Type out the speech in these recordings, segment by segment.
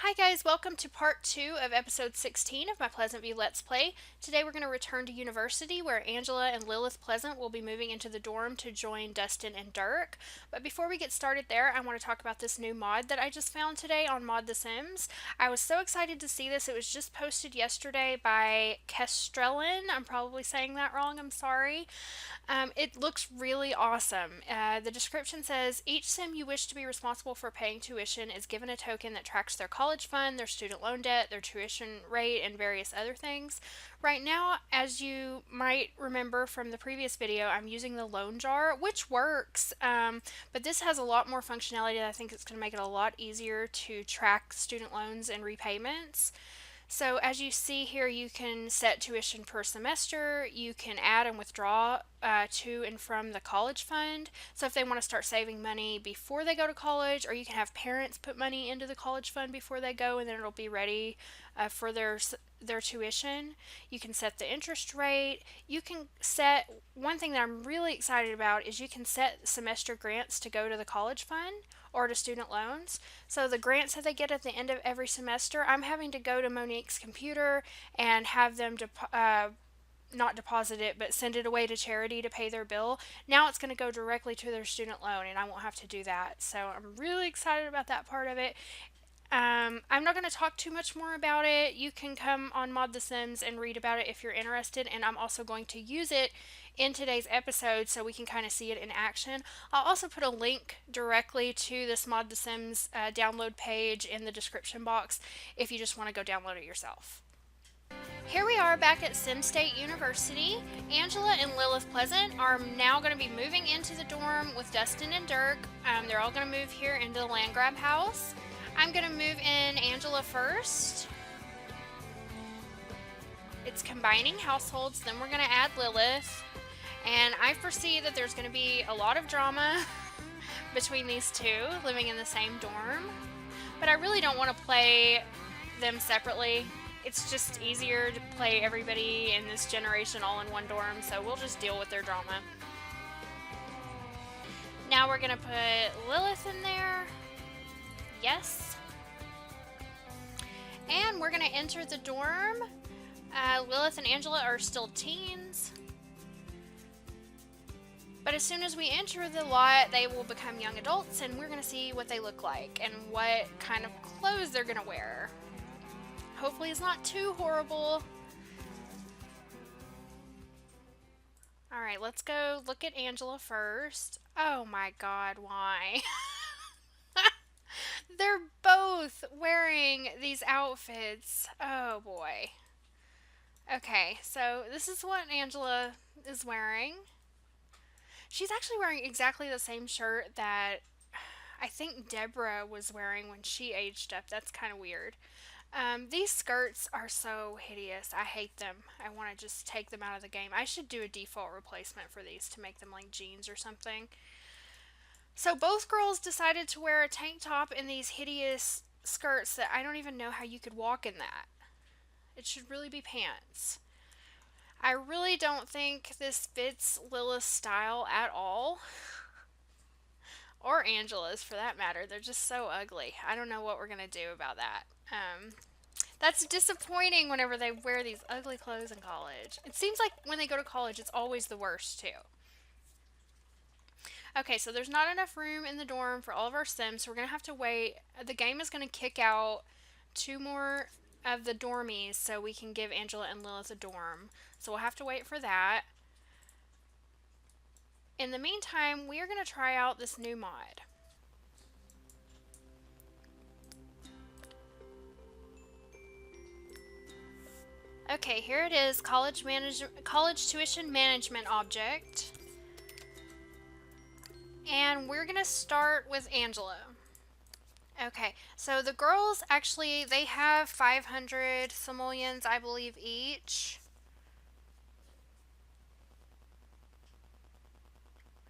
Hi guys, welcome to part 2 of episode 16 of my Pleasantview Let's Play. Today we're going to return to university where Angela and Lilith Pleasant will be moving into the dorm to join Dustin and Dirk. But before we get started there, I want to talk about this new mod that I just found today on Mod The Sims. I was so excited to see this. It was just posted yesterday by Kestrelin. I'm probably saying that wrong, I'm sorry. It looks really awesome. The description says each sim you wish to be responsible for paying tuition is given a token that tracks their college fund, their student loan debt, their tuition rate, and various other things. Right now, as you might remember from the previous video, I'm using the loan jar, which works, but this has a lot more functionality that I think it's going to make it a lot easier to track student loans and repayments. So as you see here, you can set tuition per semester, you can add and withdraw to and from the college fund. So if they want to start saving money before they go to college, or you can have parents put money into the college fund before they go and then it'll be ready for their tuition. You can set the interest rate. You can set, one thing that I'm really excited about is you can set semester grants to go to the college fund or to student loans. So the grants that they get at the end of every semester, I'm having to go to Monique's computer and have them not deposit it, but send it away to charity to pay their bill. Now it's going to go directly to their student loan, and I won't have to do that. So I'm really excited about that part of it. I'm not going to talk too much more about it. You can come on Mod The Sims and read about it if you're interested, and I'm also going to use it in today's episode so we can kind of see it in action. I'll also put a link directly to this Mod The Sims download page in the description box if you just want to go download it yourself. Here we are back at Sim State University. Angela and Lilith Pleasant are now going to be moving into the dorm with Dustin and Dirk. They're all going to move here into the land grab house. I'm going to move in Angela first. It's combining households, then we're going to add Lilith. And I foresee that there's going to be a lot of drama between these two living in the same dorm. But I really don't want to play them separately. It's just easier to play everybody in this generation all in one dorm, so we'll just deal with their drama. Now we're going to put Lilith in there. Yes. And we're going to enter the dorm. Lilith and Angela are still teens. But as soon as we enter the lot, they will become young adults, and we're going to see what they look like and what kind of clothes they're going to wear. Hopefully it's not too horrible. Alright, let's go look at Angela first. Oh my god, why? They're both wearing these outfits. Oh boy. Okay, so this is what Angela is wearing. She's actually wearing exactly the same shirt that I think Deborah was wearing when she aged up. That's kind of weird. These skirts are so hideous. I hate them. I want to just take them out of the game. I should do a default replacement for these to make them like jeans or something. So both girls decided to wear a tank top and these hideous skirts that I don't even know how you could walk in that. It should really be pants. I really don't think this fits Lilith's style at all. Or Angela's for that matter. They're just so ugly. I don't know what we're going to do about that. That's disappointing whenever they wear these ugly clothes in college. It seems like when they go to college, it's always the worst too. Okay, so there's not enough room in the dorm for all of our Sims, so we're going to have to wait. The game is going to kick out 2 more of the dormies so we can give Angela and Lilith a dorm. So we'll have to wait for that. In the meantime, we are going to try out this new mod. Okay, here it is, college tuition management object. And we're going to start with Angela. Okay, so the girls actually, they have 500 simoleons, I believe, each.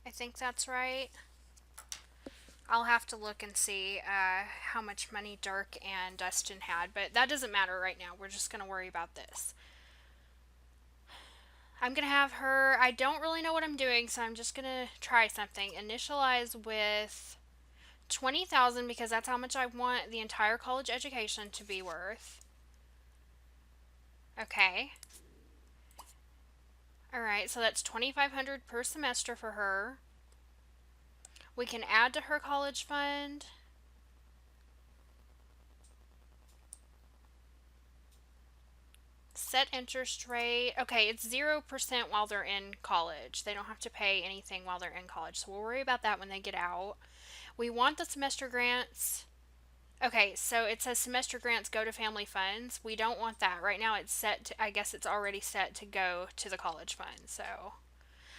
I think that's right. I'll have to look and see how much money Dirk and Dustin had, but that doesn't matter right now. We're just going to worry about this. I'm going to have her, I don't really know what I'm doing, so I'm just going to try something. Initialize with 20,000 because that's how much I want the entire college education to be worth. Okay. All right, so that's 2,500 per semester for her. We can add to her college fund. Set interest rate. Okay, it's 0% while they're in college. They don't have to pay anything while they're in college. So we'll worry about that when they get out. We want the semester grants. Okay, so it says semester grants go to family funds. We don't want that. Right now it's set to, I guess it's already set to go to the college fund. So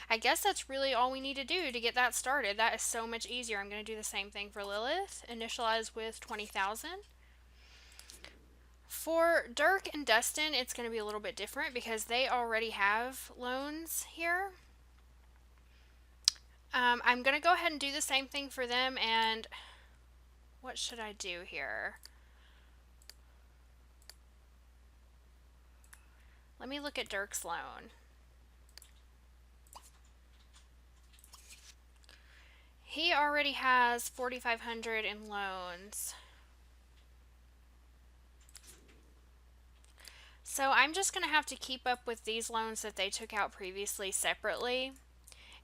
I guess that's really all we need to do to get that started. That is so much easier. I'm going to do the same thing for Lilith. Initialize with 20,000. For Dirk and Dustin, it's going to be a little bit different because they already have loans here. I'm going to go ahead and do the same thing for them, and what should I do here? Let me look at Dirk's loan. He already has 4,500 in loans. So I'm just going to have to keep up with these loans that they took out previously separately.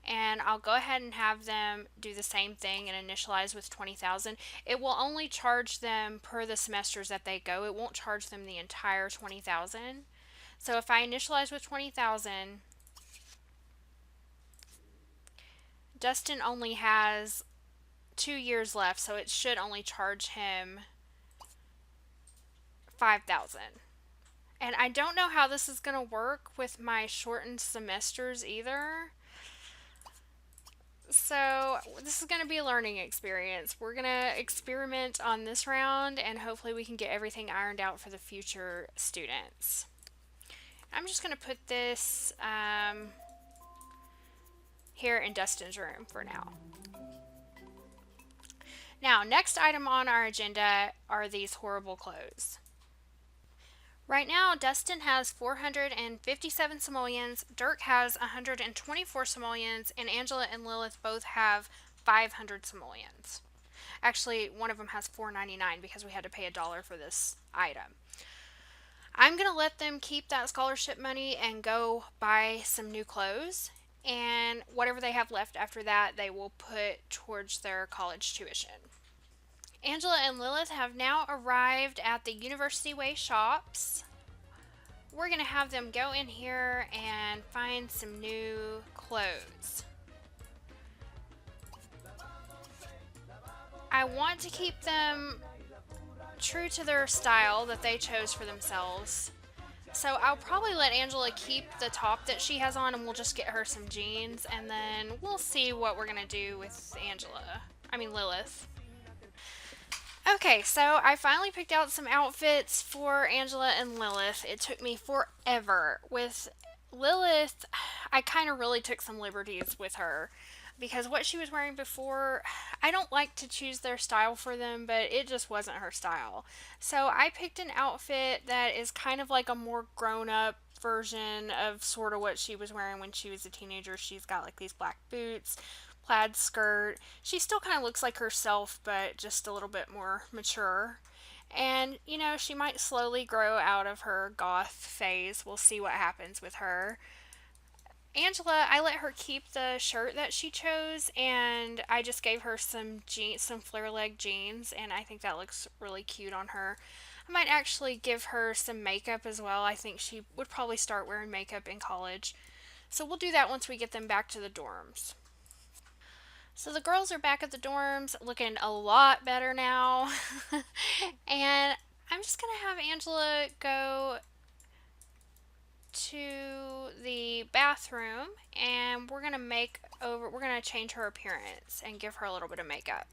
And I'll go ahead and have them do the same thing and initialize with 20,000. It will only charge them per the semesters that they go. It won't charge them the entire 20,000. So if I initialize with 20,000, Dustin only has 2 years left, so it should only charge him 5,000. And I don't know how this is going to work with my shortened semesters either. So this is going to be a learning experience. We're going to experiment on this round, and hopefully we can get everything ironed out for the future students. I'm just going to put this here in Dustin's room for now. Now, next item on our agenda are these horrible clothes. Right now, Dustin has 457 simoleons, Dirk has 124 simoleons, and Angela and Lilith both have 500 simoleons. Actually, one of them has $4.99 because we had to pay $1 for this item. I'm going to let them keep that scholarship money and go buy some new clothes, and whatever they have left after that, they will put towards their college tuition. Angela and Lilith have now arrived at the University Way shops. We're going to have them go in here and find some new clothes. I want to keep them true to their style that they chose for themselves. So I'll probably let Angela keep the top that she has on, and we'll just get her some jeans, and then we'll see what we're going to do with Lilith. Okay, so I finally picked out some outfits for Angela and Lilith. It took me forever. With Lilith, I kind of really took some liberties with her because what she was wearing before, I don't like to choose their style for them, but it just wasn't her style. So I picked an outfit that is kind of like a more grown-up version of sort of what she was wearing when she was a teenager. She's got like these black boots, plaid skirt. She still kind of looks like herself, but just a little bit more mature. And, she might slowly grow out of her goth phase. We'll see what happens with her. Angela, I let her keep the shirt that she chose, and I just gave her some flare leg jeans, and I think that looks really cute on her. I might actually give her some makeup as well. I think she would probably start wearing makeup in college. So we'll do that once we get them back to the dorms. So the girls are back at the dorms looking a lot better now. And I'm just going to have Angela go to the bathroom, and we're going to change her appearance and give her a little bit of makeup.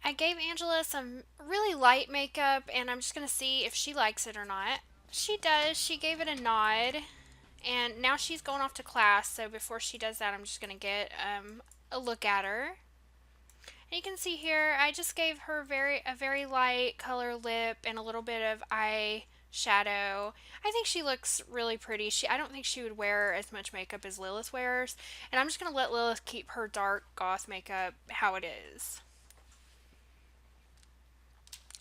I gave Angela some really light makeup, and I'm just going to see if she likes it or not. She does. She gave it a nod, and now she's going off to class, so before she does that, I'm just going to get a look at her. And you can see here, I just gave her a very light color lip and a little bit of eyeshadow. I think she looks really pretty. I don't think she would wear as much makeup as Lilith wears, and I'm just going to let Lilith keep her dark goth makeup how it is.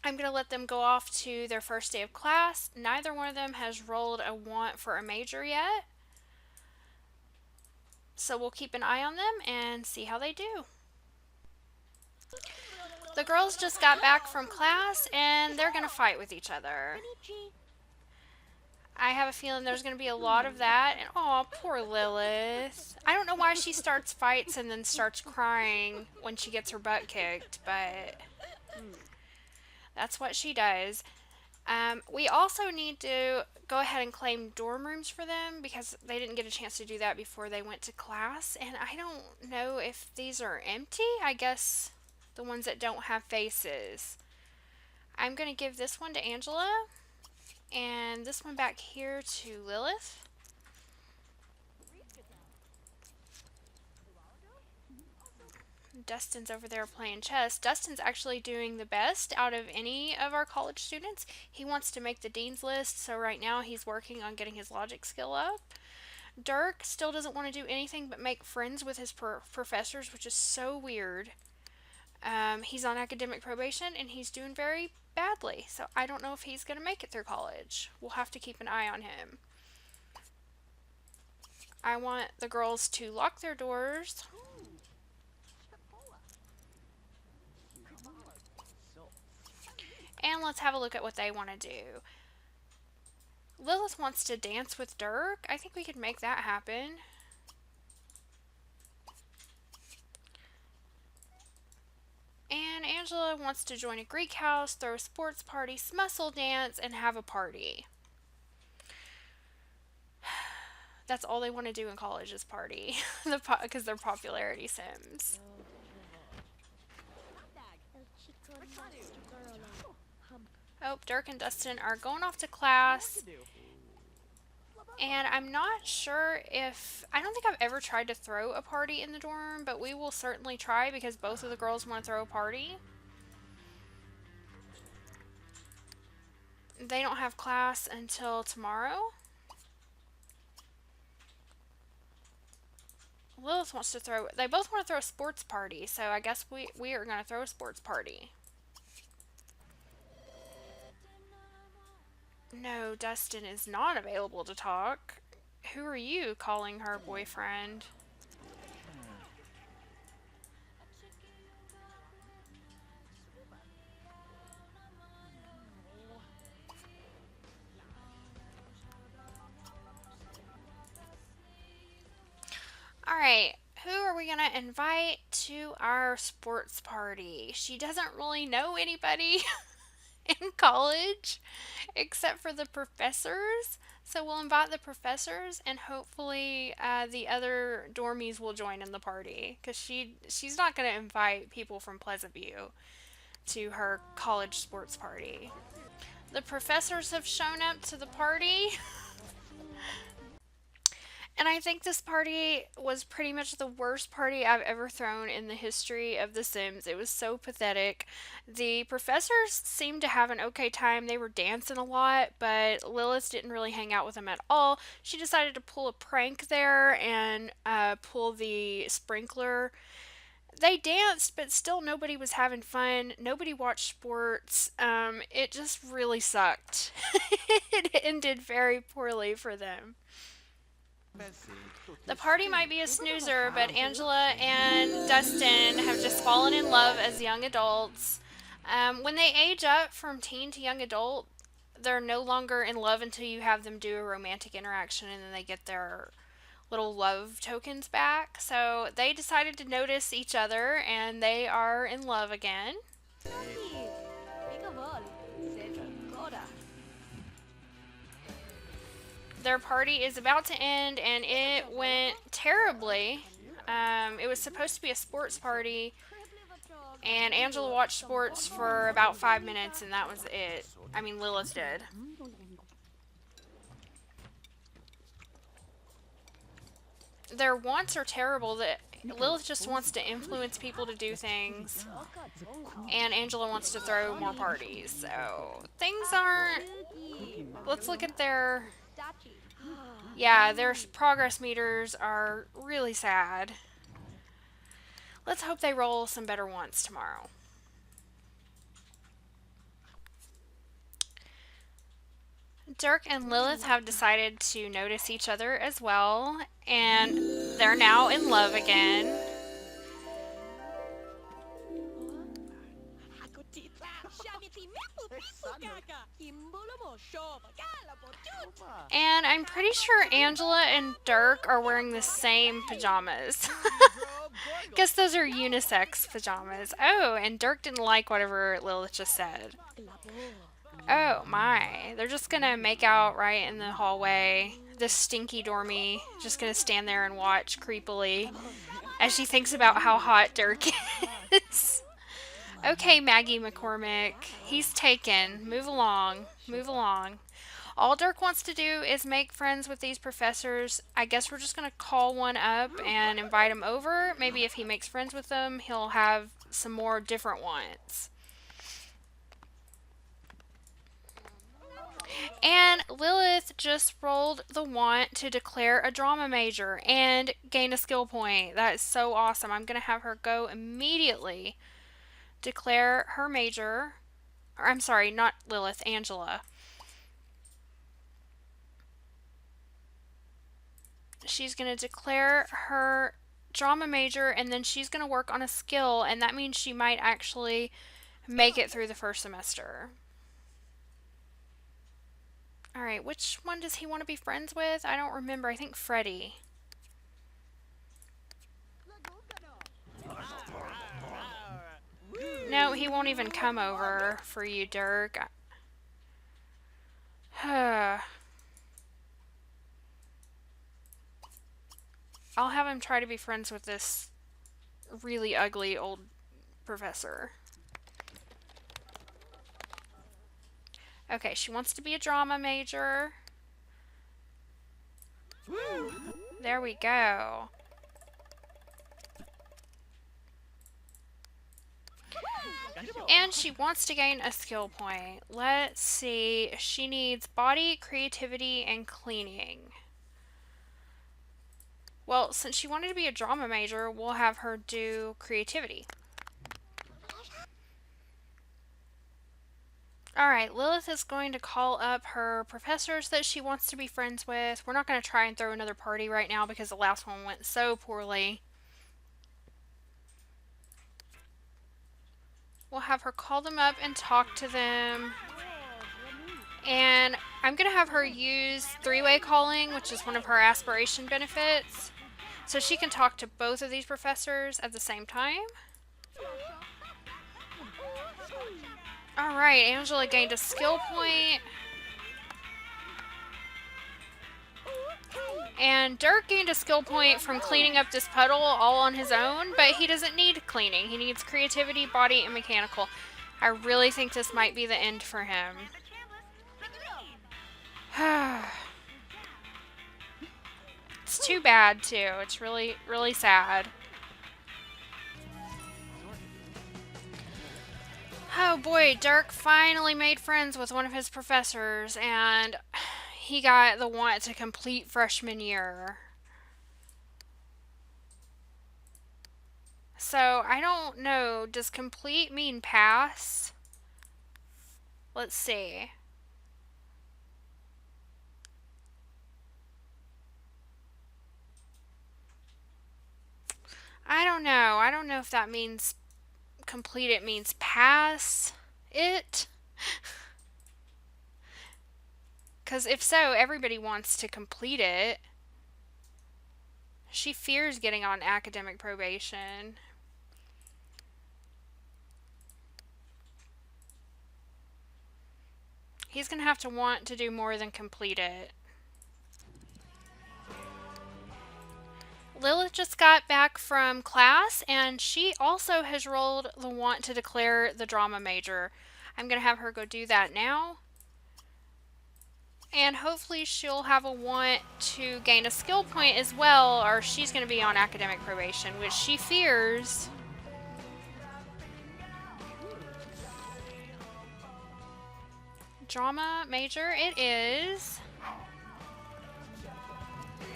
I'm going to let them go off to their first day of class. Neither one of them has rolled a want for a major yet. So we'll keep an eye on them and see how they do. The girls just got back from class and they're going to fight with each other. I have a feeling there's going to be a lot of that. And oh, poor Lilith. I don't know why she starts fights and then starts crying when she gets her butt kicked, but that's what she does. We also need to go ahead and claim dorm rooms for them because they didn't get a chance to do that before they went to class. And I don't know if these are empty. I guess the ones that don't have faces. I'm going to give this one to Angela and this one back here to Lilith. Dustin's over there playing chess. Dustin's actually doing the best out of any of our college students. He wants to make the dean's list, so right now he's working on getting his logic skill up. Dirk still doesn't want to do anything but make friends with his professors, which is so weird. He's on academic probation and he's doing very badly, so I don't know if he's going to make it through college. We'll have to keep an eye on him. I want the girls to lock their doors. And let's have a look at what they want to do. Lilith wants to dance with Dirk. I think we could make that happen. And Angela wants to join a Greek house, throw a sports party, muscle dance, and have a party. That's all they want to do in college is party. Because they're popularity sims. Oh, Dirk and Dustin are going off to class. And I'm not sure if... I don't think I've ever tried to throw a party in the dorm, but we will certainly try because both of the girls want to throw a party. They don't have class until tomorrow. Lilith wants to throw... They both want to throw a sports party, so I guess we are going to throw a sports party. No, Dustin is not available to talk. Who are you calling her boyfriend? Alright, who are we going to invite to our sports party? She doesn't really know anybody in college except for the professors. So we'll invite the professors and hopefully the other dormies will join in the party because she's not going to invite people from Pleasantview to her college sports party. The professors have shown up to the party. And I think this party was pretty much the worst party I've ever thrown in the history of The Sims. It was so pathetic. The professors seemed to have an okay time. They were dancing a lot, but Lilith didn't really hang out with them at all. She decided to pull a prank there and pull the sprinkler. They danced, but still nobody was having fun. Nobody watched sports. It just really sucked. It ended very poorly for them. The party might be a snoozer, but Angela and Dustin have just fallen in love as young adults. When they age up from teen to young adult, they're no longer in love until you have them do a romantic interaction and then they get their little love tokens back. So they decided to notice each other and they are in love again. Their party is about to end and it went terribly. It was supposed to be a sports party and Angela watched sports for about 5 minutes and that was it. I mean, Lilith did. Their wants are terrible. That Lilith just wants to influence people to do things and Angela wants to throw more parties. So things aren't... Let's look at their... Yeah, their progress meters are really sad. Let's hope they roll some better ones tomorrow. Dirk and Lilith have decided to notice each other as well, and they're now in love again. And I'm pretty sure Angela and Dirk are wearing the same pajamas. Guess those are unisex pajamas. Oh, and Dirk didn't like whatever Lilith just said. Oh my, they're just gonna make out right in the hallway. This stinky dormy just gonna stand there and watch creepily as she thinks about how hot Dirk is. Okay, Maggie McCormick, he's taken. Move along, move along. All Dirk wants to do is make friends with these professors. I guess we're just gonna call one up and invite him over. Maybe if he makes friends with them, he'll have some more different ones. And Lilith just rolled the want to declare a drama major and gain a skill point. That is so awesome. I'm going to have her go immediately declare her major. Or, I'm sorry, not Lilith, Angela. She's going to declare her drama major, and then she's going to work on a skill, and that means she might actually make it through the first semester. Alright, which one does he want to be friends with? I don't remember. I think Freddie. No, he won't even come over for you, Dirk. I'll have him try to be friends with this really ugly old professor. Okay, she wants to be a drama major. There we go. And she wants to gain a skill point. Let's see. She needs body, creativity, and cleaning. Well, since she wanted to be a drama major, we'll have her do creativity. Alright, Lilith is going to call up her professors that she wants to be friends with. We're not going to try and throw another party right now because the last one went so poorly. We'll have her call them up and talk to them. And I'm going to have her use three-way calling, which is one of her aspiration benefits. So she can talk to both of these professors at the same time. Alright, Angela gained a skill point. And Dirk gained a skill point from cleaning up this puddle all on his own, but he doesn't need cleaning. He needs creativity, body, and mechanical. I really think this might be the end for him. It's too bad, too. It's really, really sad. Oh boy, Dirk finally made friends with one of his professors, and he got the want to complete freshman year. So, I don't know. Does complete mean pass? Let's see. I don't know. I don't know if that means complete it means pass it. Because if so, everybody wants to complete it. She fears getting on academic probation. He's going to have to want to do more than complete it. Lilith just got back from class, and she also has rolled the want to declare the drama major. I'm going to have her go do that now. And hopefully she'll have a want to gain a skill point as well, or she's going to be on academic probation, which she fears. Drama major it is.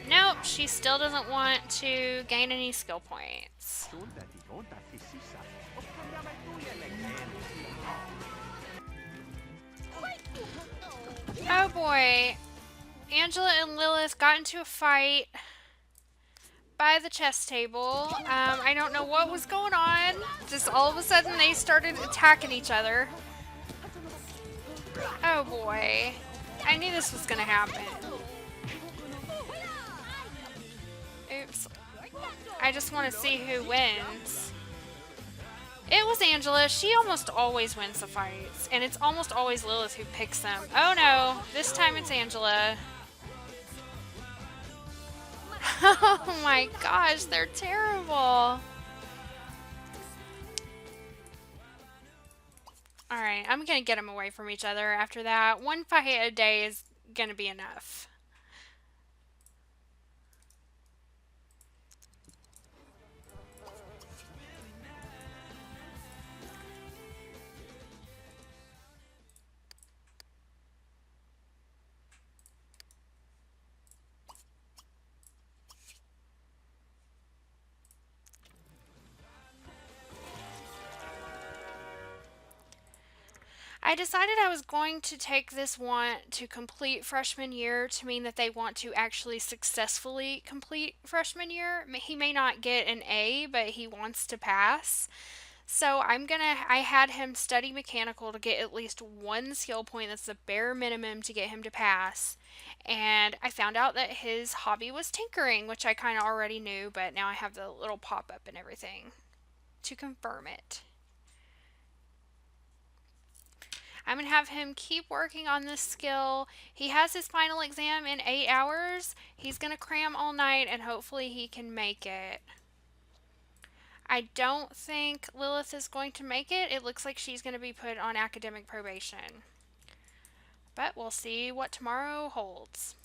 Nope, she still doesn't want to gain any skill points. Oh boy, boy. Angela and Lilith got into a fight by the chess table. I don't know what was going on. Just all of a sudden they started attacking each other. Oh boy. I knew this was gonna happen. Oops. I just want to see who wins. It was Angela. She almost always wins the fights. And it's almost always Lilith who picks them. Oh no. This time it's Angela. Oh my gosh. They're terrible. Alright. I'm going to get them away from each other after that. One fight a day is going to be enough. I decided I was going to take this want to complete freshman year to mean that they want to actually successfully complete freshman year. He may not get an A, but he wants to pass. So I had him study mechanical to get at least one skill point. That's the bare minimum to get him to pass. And I found out that his hobby was tinkering, which I kind of already knew, but now I have the little pop-up and everything to confirm it. I'm going to have him keep working on this skill. He has his final exam in 8 hours. He's going to cram all night and hopefully he can make it. I don't think Lilith is going to make it. It looks like she's going to be put on academic probation. But we'll see what tomorrow holds.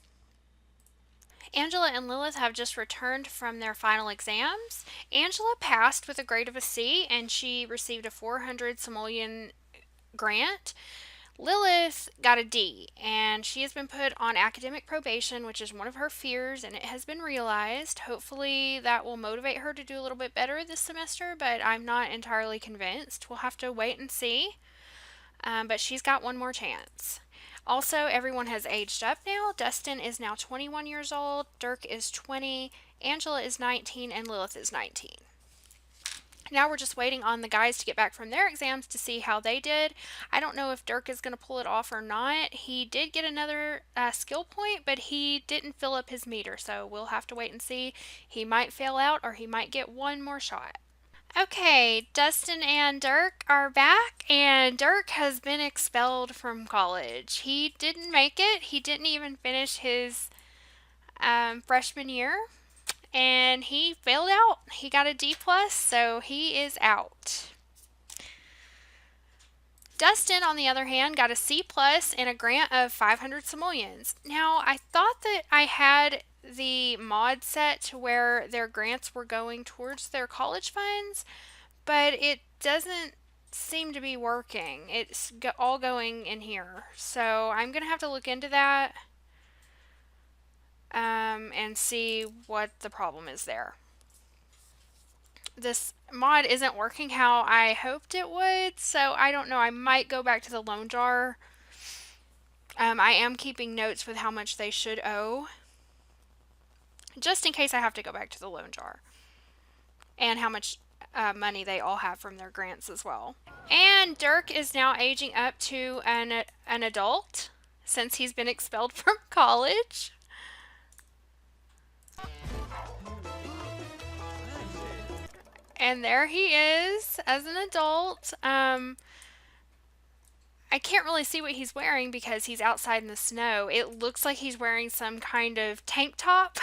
Angela and Lilith have just returned from their final exams. Angela passed with a grade of a C and she received a 400 simoleon grant. Lilith got a D, and she has been put on academic probation, which is one of her fears, and it has been realized. Hopefully that will motivate her to do a little bit better this semester, but I'm not entirely convinced. We'll have to wait and see, but she's got one more chance. Also, everyone has aged up now. Dustin is now 21 years old, Dirk is 20, Angela is 19, and Lilith is 19. Now we're just waiting on the guys to get back from their exams to see how they did. I don't know if Dirk is going to pull it off or not. He did get another skill point, but he didn't fill up his meter, so we'll have to wait and see. He might fail out or he might get one more shot. Okay, Dustin and Dirk are back, and Dirk has been expelled from college. He didn't make it. He didn't even finish his freshman year. And he failed out. He got a D+, so he is out. Dustin, on the other hand, got a C+ and a grant of 500 simoleons. Now, I thought that I had the mod set to where their grants were going towards their college funds, but it doesn't seem to be working. It's all going in here. So I'm going to have to look into that. And see what the problem is there. This mod isn't working how I hoped it would, so I don't know. I might go back to the loan jar. I am keeping notes with how much they should owe, just in case I have to go back to the loan jar, and how much money they all have from their grants as well. And Dirk is now aging up to an adult since he's been expelled from college. And there he is as an adult. I can't really see what he's wearing because he's outside in the snow. It looks like he's wearing some kind of tank top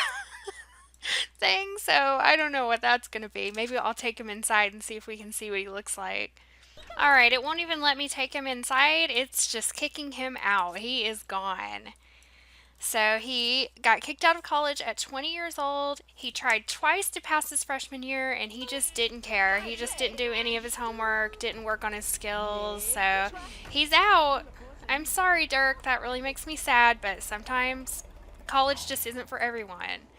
thing, so I don't know what that's going to be. Maybe I'll take him inside and see if we can see what he looks like. Alright, it won't even let me take him inside. It's just kicking him out. He is gone. So he got kicked out of college at 20 years old. He tried twice to pass his freshman year and he just didn't care. He just didn't do any of his homework, didn't work on his skills. So he's out. I'm sorry, Dirk. That really makes me sad, but sometimes college just isn't for everyone.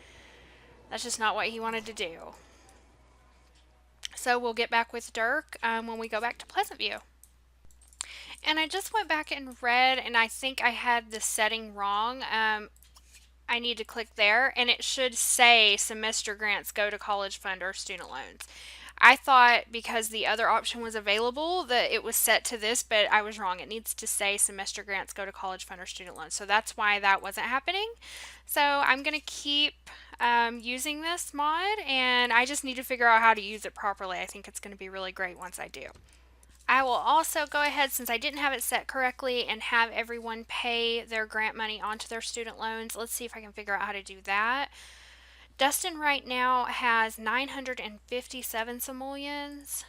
That's just not what he wanted to do. So we'll get back with Dirk when we go back to Pleasantview. And I just went back and read, and I think I had the setting wrong. I need to click there, and it should say semester grants go to college fund or student loans. I thought because the other option was available that it was set to this, but I was wrong. It needs to say semester grants go to college fund or student loans. So that's why that wasn't happening. So I'm going to keep using this mod, and I just need to figure out how to use it properly. I think it's going to be really great once I do. I will also go ahead, since I didn't have it set correctly, and have everyone pay their grant money onto their student loans. Let's see if I can figure out how to do that. Dustin right now has 957 simoleons.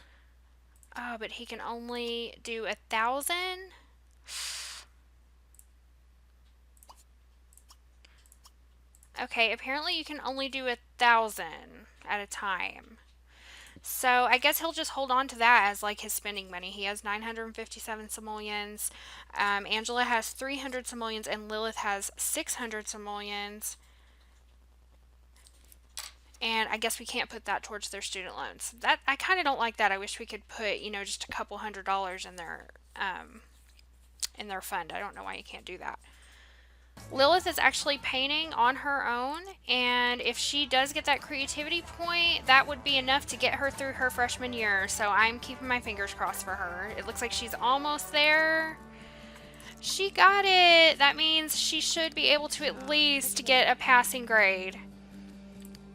Oh, but he can only do 1,000. Okay, apparently you can only do 1,000 at a time. So I guess he'll just hold on to that as like his spending money. He has 957 simoleons. Angela has 300 simoleons, and Lilith has 600 simoleons. And I guess we can't put that towards their student loans. That I kind of don't like that. I wish we could put, just a couple $100s in their fund. I don't know why you can't do that. Lilith is actually painting on her own, and if she does get that creativity point, that would be enough to get her through her freshman year. So I'm keeping my fingers crossed for her. It looks like she's almost there. She got it. That means she should be able to at least get a passing grade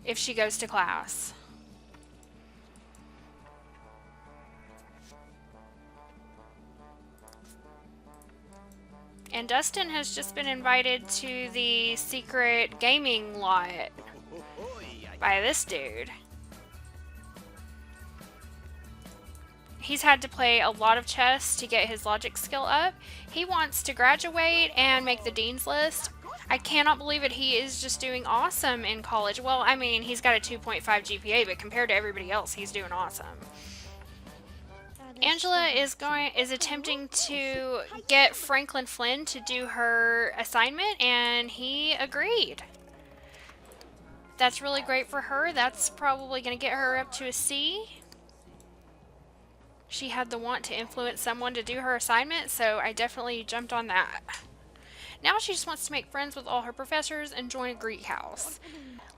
if she goes to class. And Dustin has just been invited to the secret gaming lot by this dude. He's had to play a lot of chess to get his logic skill up. He wants to graduate and make the dean's list. I cannot believe it. He is just doing awesome in college. Well, I mean, he's got a 2.5 GPA, but compared to everybody else, he's doing awesome. Angela is attempting to get Franklin Flynn to do her assignment, and he agreed. That's really great for her. That's probably going to get her up to a C. She had the want to influence someone to do her assignment, so I definitely jumped on that. Now she just wants to make friends with all her professors and join a Greek house.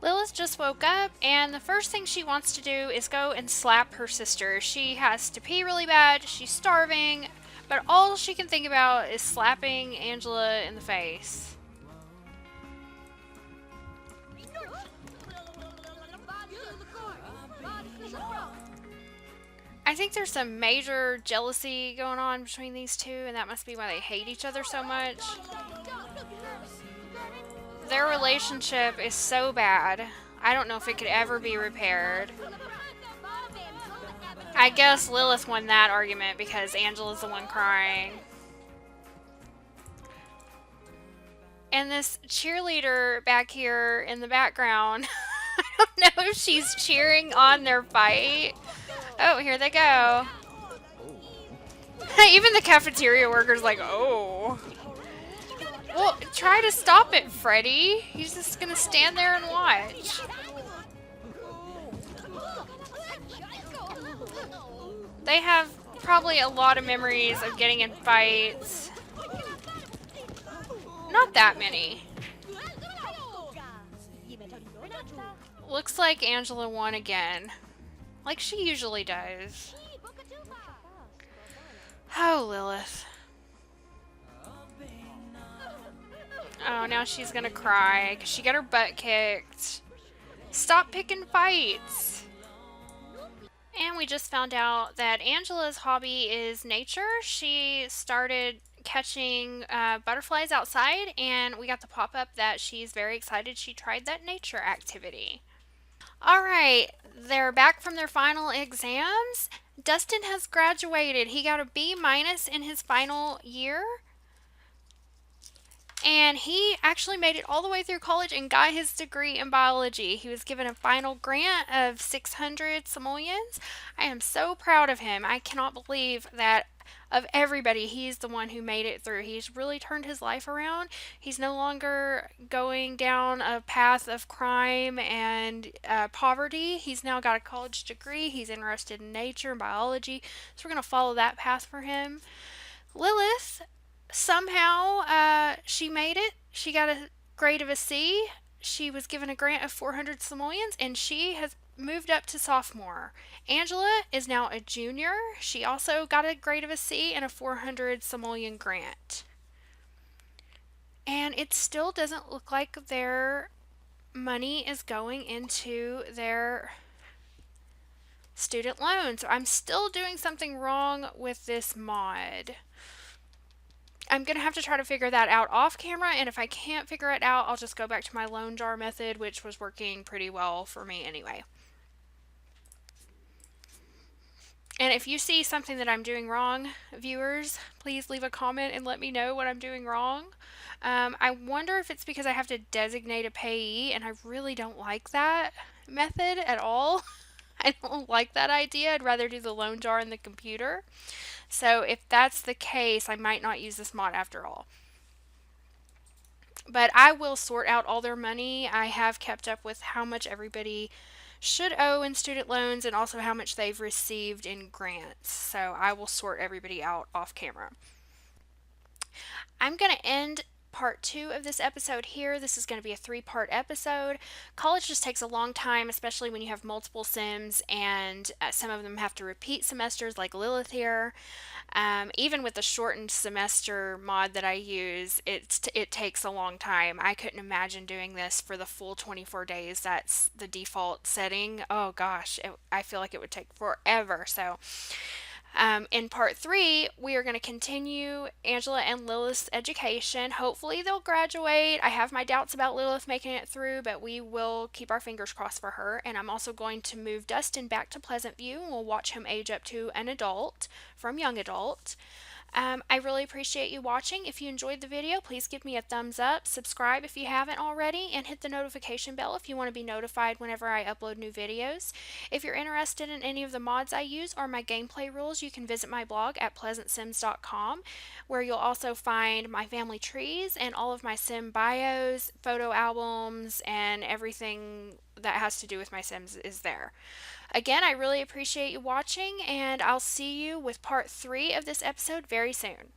Lilith just woke up, and the first thing she wants to do is go and slap her sister. She has to pee really bad, she's starving, but all she can think about is slapping Angela in the face. I think there's some major jealousy going on between these two, and that must be why they hate each other so much. Their relationship is so bad. I don't know if it could ever be repaired. I guess Lilith won that argument because Angela's the one crying. And this cheerleader back here in the background, I don't know if she's cheering on their fight. Oh, here they go. Even the cafeteria worker's like, oh. Well, try to stop it, Freddy. He's just gonna stand there and watch. They have probably a lot of memories of getting in fights. Not that many. Looks like Angela won again. Like she usually does. Oh, Lilith. Oh, now she's gonna cry because she got her butt kicked. Stop picking fights. And we just found out that Angela's hobby is nature. She started catching butterflies outside, and we got the pop-up that she's very excited she tried that nature activity. Alright, they're back from their final exams. Dustin has graduated. He got a B- in his final year. And he actually made it all the way through college and got his degree in biology. He was given a final grant of 600 simoleons. I am so proud of him. I cannot believe that of everybody, he's the one who made it through. He's really turned his life around. He's no longer going down a path of crime and poverty. He's now got a college degree. He's interested in nature and biology. So we're going to follow that path for him. Lilith, somehow, she made it. She got a grade of a C. She was given a grant of 400 simoleons, and she has moved up to sophomore. Angela is now a junior. She also got a grade of a C and a 400 simoleon grant. And it still doesn't look like their money is going into their student loan. So I'm still doing something wrong with this mod. I'm going to have to try to figure that out off camera, and if I can't figure it out, I'll just go back to my loan jar method, which was working pretty well for me anyway. And if you see something that I'm doing wrong, viewers, please leave a comment and let me know what I'm doing wrong. I wonder if it's because I have to designate a payee, and I really don't like that method at all. I don't like that idea. I'd rather do the loan jar in the computer. So if that's the case, I might not use this mod after all. But I will sort out all their money. I have kept up with how much everybody should owe in student loans and also how much they've received in grants. So I will sort everybody out off camera. I'm going to end part 2 of this episode here. This is going to be a 3-part episode. College just takes a long time, especially when you have multiple Sims, and some of them have to repeat semesters like Lilith here. Even with the shortened semester mod that I use, it takes a long time. I couldn't imagine doing this for the full 24 days. That's the default setting. Oh gosh, I feel like it would take forever. So in part 3, we are going to continue Angela and Lilith's education. Hopefully they'll graduate. I have my doubts about Lilith making it through, but we will keep our fingers crossed for her. And I'm also going to move Dustin back to Pleasantview, and we'll watch him age up to an adult from young adult. I really appreciate you watching. If you enjoyed the video, please give me a thumbs up, subscribe if you haven't already, and hit the notification bell if you want to be notified whenever I upload new videos. If you're interested in any of the mods I use or my gameplay rules, you can visit my blog at PleasantSims.com, where you'll also find my family trees and all of my sim bios, photo albums, and everything that has to do with my Sims is there. Again, I really appreciate you watching, and I'll see you with part 3 of this episode very soon.